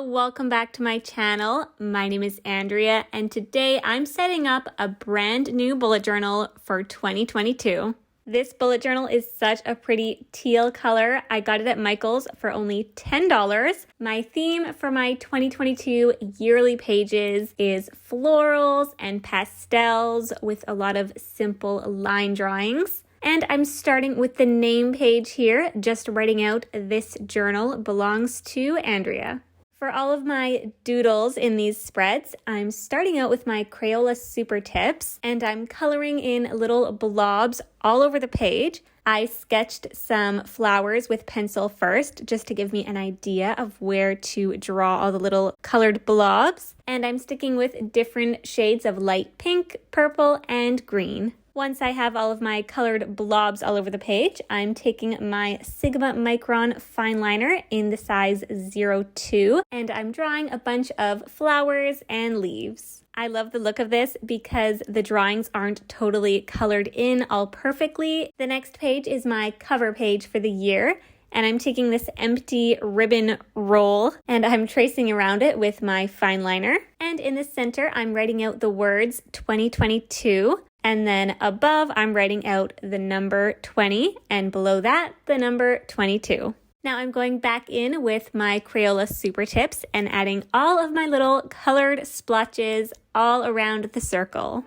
welcome back to my channel. My name is Andrea and today I'm setting up a brand new bullet journal for 2022. This bullet journal is such a pretty teal color. I got it at Michael's for only $10. My theme for my 2022 yearly pages is florals and pastels with a lot of simple line drawings. And I'm starting with the name page here, just writing out "This journal belongs to Andrea." For all of my doodles in these spreads, I'm starting out with my Crayola Super Tips, and I'm coloring in little blobs all over the page. I sketched some flowers with pencil first, just to give me an idea of where to draw all the little colored blobs. And I'm sticking with different shades of light pink, purple, and green. Once I have all of my colored blobs all over the page, I'm taking my Sigma Micron fine liner in the size 02, and I'm drawing a bunch of flowers and leaves. I love the look of this because the drawings aren't totally colored in all perfectly. The next page is my cover page for the year, and I'm taking this empty ribbon roll and I'm tracing around it with my fine liner. And in the center, I'm writing out the words 2022. And then above, I'm writing out the number 20, and below that, the number 22. Now I'm going back in with my Crayola Super Tips and adding all of my little colored splotches all around the circle.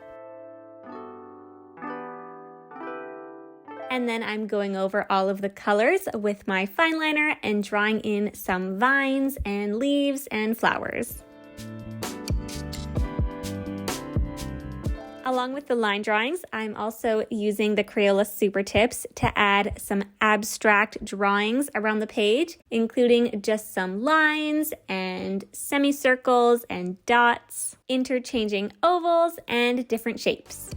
And then I'm going over all of the colors with my fine liner and drawing in some vines and leaves and flowers. Along with the line drawings, I'm also using the Crayola Super Tips to add some abstract drawings around the page, including just some lines and semicircles and dots, interchanging ovals and different shapes.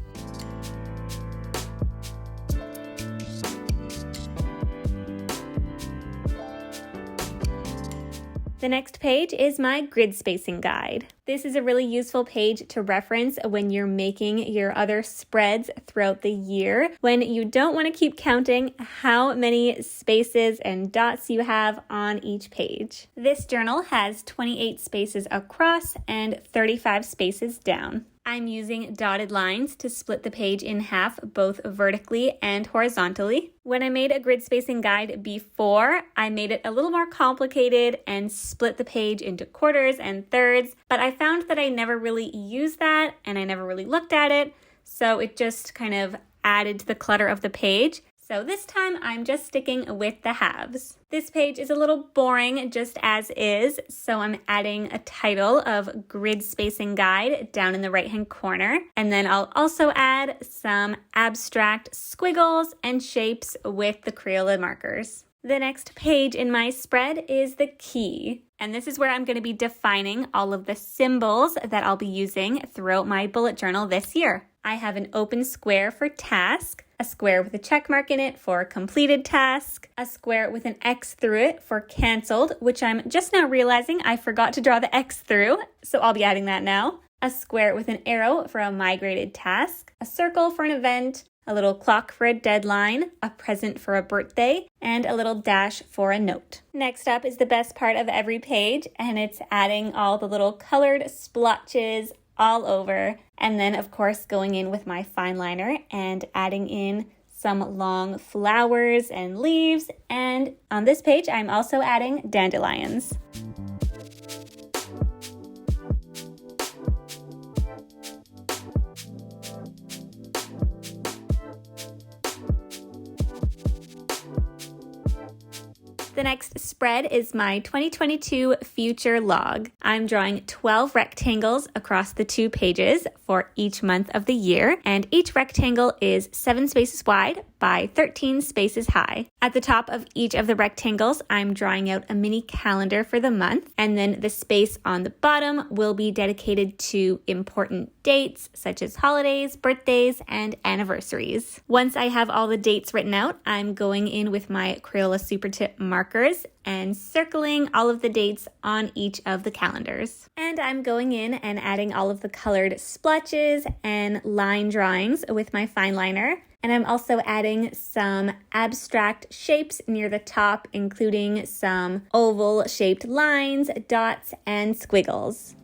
The next page is my grid spacing guide. This is a really useful page to reference when you're making your other spreads throughout the year, when you don't want to keep counting how many spaces and dots you have on each page. This journal has 28 spaces across and 35 spaces down. I'm using dotted lines to split the page in half, both vertically and horizontally. When I made a grid spacing guide before, I made it a little more complicated and split the page into quarters and thirds, but I found that I never really used that and I never really looked at it, so it just kind of added to the clutter of the page. So this time I'm just sticking with the halves. This page is a little boring just as is, so I'm adding a title of Grid Spacing Guide down in the right-hand corner. And then I'll also add some abstract squiggles and shapes with the Crayola markers. The next page in my spread is the key. And this is where I'm going to be defining all of the symbols that I'll be using throughout my bullet journal this year. I have an open square for task, a square with a check mark in it for completed task, a square with an X through it for canceled, which I'm just now realizing I forgot to draw the X through, so I'll be adding that now. A square with an arrow for a migrated task, a circle for an event, a little clock for a deadline, a present for a birthday, and a little dash for a note. Next up is the best part of every page, and it's adding all the little colored splotches all over, and then of course going in with my fine liner and adding in some long flowers and leaves, and on this page I'm also adding dandelions. The next spread is my 2022 future log. I'm drawing 12 rectangles across the 2 pages for each month of the year, and each rectangle is 7 spaces wide by 13 spaces high. At the top of each of the rectangles, I'm drawing out a mini calendar for the month, and then the space on the bottom will be dedicated to important dates such as holidays, birthdays, and anniversaries. Once I have all the dates written out, I'm going in with my Crayola Super Tip markers and circling all of the dates on each of the calendars. And I'm going in and adding all of the colored splotches and line drawings with my fine liner. And I'm also adding some abstract shapes near the top, including some oval-shaped lines, dots, and squiggles.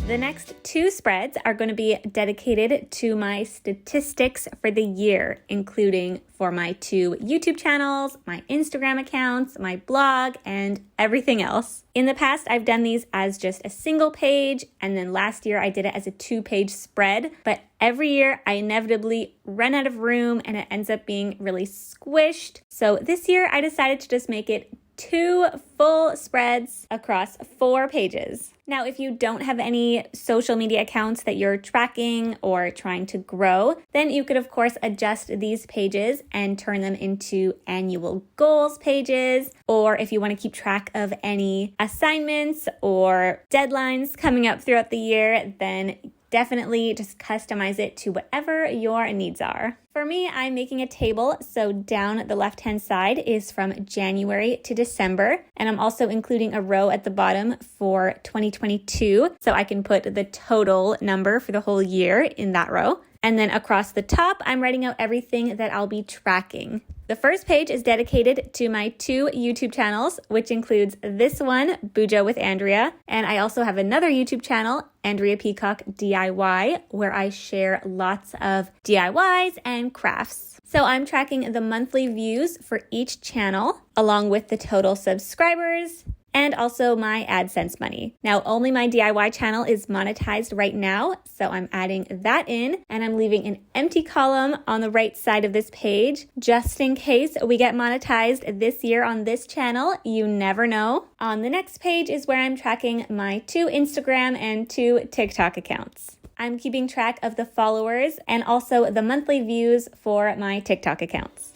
The next 2 spreads are going to be dedicated to my statistics for the year, including for my 2 YouTube channels, my Instagram accounts, my blog, and everything else. In the past, I've done these as just a single page, and then last year I did it as a 2-page spread, but every year I inevitably run out of room and it ends up being really squished. So this year I decided to just make it 2 full spreads across 4 pages. Now, if you don't have any social media accounts that you're tracking or trying to grow, then you could, of course, adjust these pages and turn them into annual goals pages. Or if you want to keep track of any assignments or deadlines coming up throughout the year, then definitely just customize it to whatever your needs are. For me, I'm making a table, so down the left-hand side is from January to December, and I'm also including a row at the bottom for 2022, so I can put the total number for the whole year in that row. And then across the top, I'm writing out everything that I'll be tracking. The first page is dedicated to my 2 YouTube channels, which includes this one, Bujo with Andrea, and I also have another YouTube channel, Andrea Peacock DIY, where I share lots of DIYs and crafts. So I'm tracking the monthly views for each channel, along with the total subscribers, and also my AdSense money. Now, only my DIY channel is monetized right now, so I'm adding that in, and I'm leaving an empty column on the right side of this page, just in case we get monetized this year on this channel. You never know. On the next page is where I'm tracking my 2 Instagram and 2 TikTok accounts. I'm keeping track of the followers and also the monthly views for my TikTok accounts.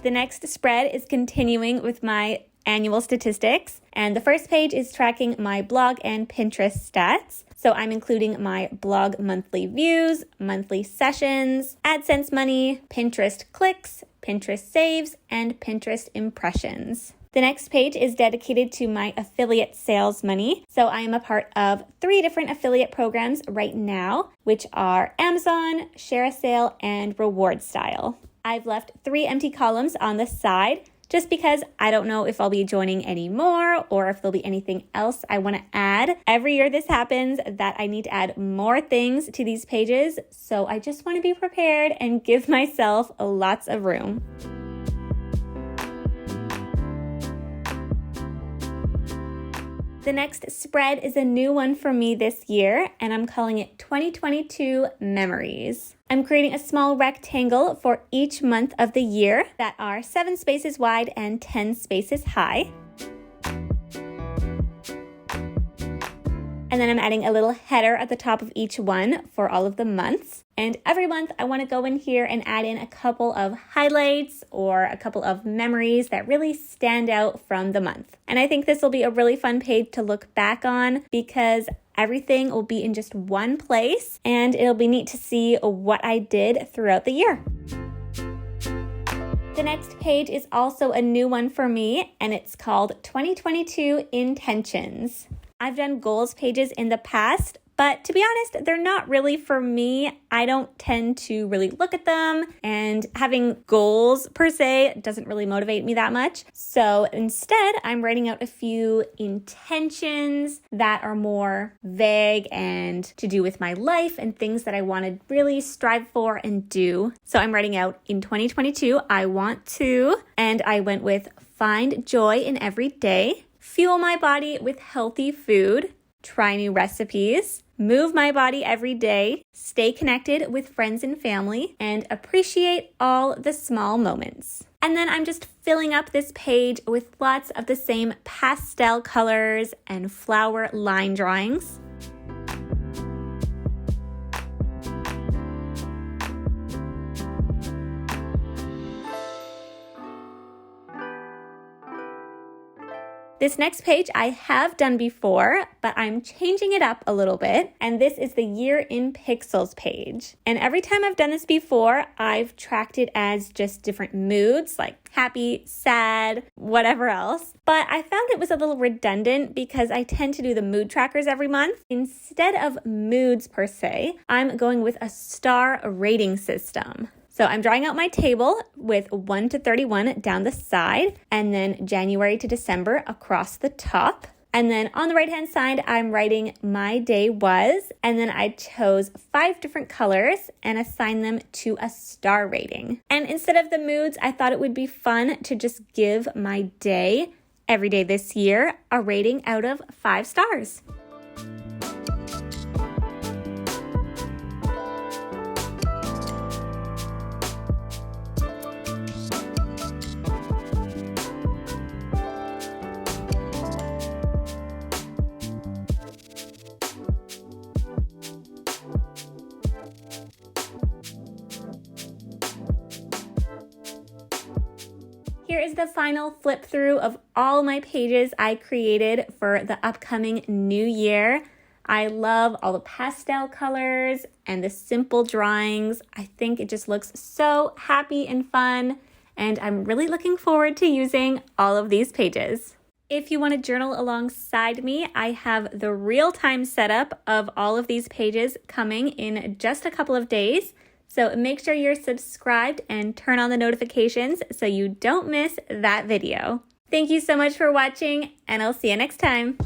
The next spread is continuing with my annual statistics, and the first page is tracking my blog and Pinterest stats. So I'm including my blog monthly views, monthly sessions, AdSense money, Pinterest clicks, Pinterest saves, and Pinterest impressions. The next page is dedicated to my affiliate sales money. So I am a part of 3 different affiliate programs right now, which are Amazon, Share a Sale, and Reward Style. I've left 3 empty columns on the side just because I don't know if I'll be joining any more or if there'll be anything else I want to add. Every year this happens that I need to add more things to these pages, so I just want to be prepared and give myself lots of room. The next spread is a new one for me this year, and I'm calling it 2022 Memories. I'm creating a small rectangle for each month of the year that are 7 spaces wide and 10 spaces high. And then I'm adding a little header at the top of each one for all of the months. And every month I want to go in here and add in a couple of highlights or a couple of memories that really stand out from the month. And I think this will be a really fun page to look back on because everything will be in just one place and it'll be neat to see what I did throughout the year. The next page is also a new one for me, and it's called 2022 Intentions. I've done goals pages in the past, but to be honest, they're not really for me. I don't tend to really look at them, and having goals per se doesn't really motivate me that much. So instead, I'm writing out a few intentions that are more vague and to do with my life and things that I want to really strive for and do. So I'm writing out in 2022, I want to, and I went with find joy in every day, fuel my body with healthy food, try new recipes, move my body every day, stay connected with friends and family, and appreciate all the small moments. And then I'm just filling up this page with lots of the same pastel colors and flower line drawings. This next page I have done before, but I'm changing it up a little bit, and this is the Year in Pixels page. And every time I've done this before, I've tracked it as just different moods, like happy, sad, whatever else. But I found it was a little redundant because I tend to do the mood trackers every month. Instead of moods per se, I'm going with a star rating system. So I'm drawing out my table with 1 to 31 down the side, and then January to December across the top. And then on the right-hand side, I'm writing my day was, and then I chose 5 different colors and assigned them to a star rating. And instead of the moods, I thought it would be fun to just give my day, every day this year, a rating out of 5 stars. Here is the final flip through of all my pages I created for the upcoming new year. I love all the pastel colors and the simple drawings. I think it just looks so happy and fun, and I'm really looking forward to using all of these pages. If you want to journal alongside me, I have the real-time setup of all of these pages coming in just a couple of days. So make sure you're subscribed and turn on the notifications so you don't miss that video. Thank you so much for watching, and I'll see you next time.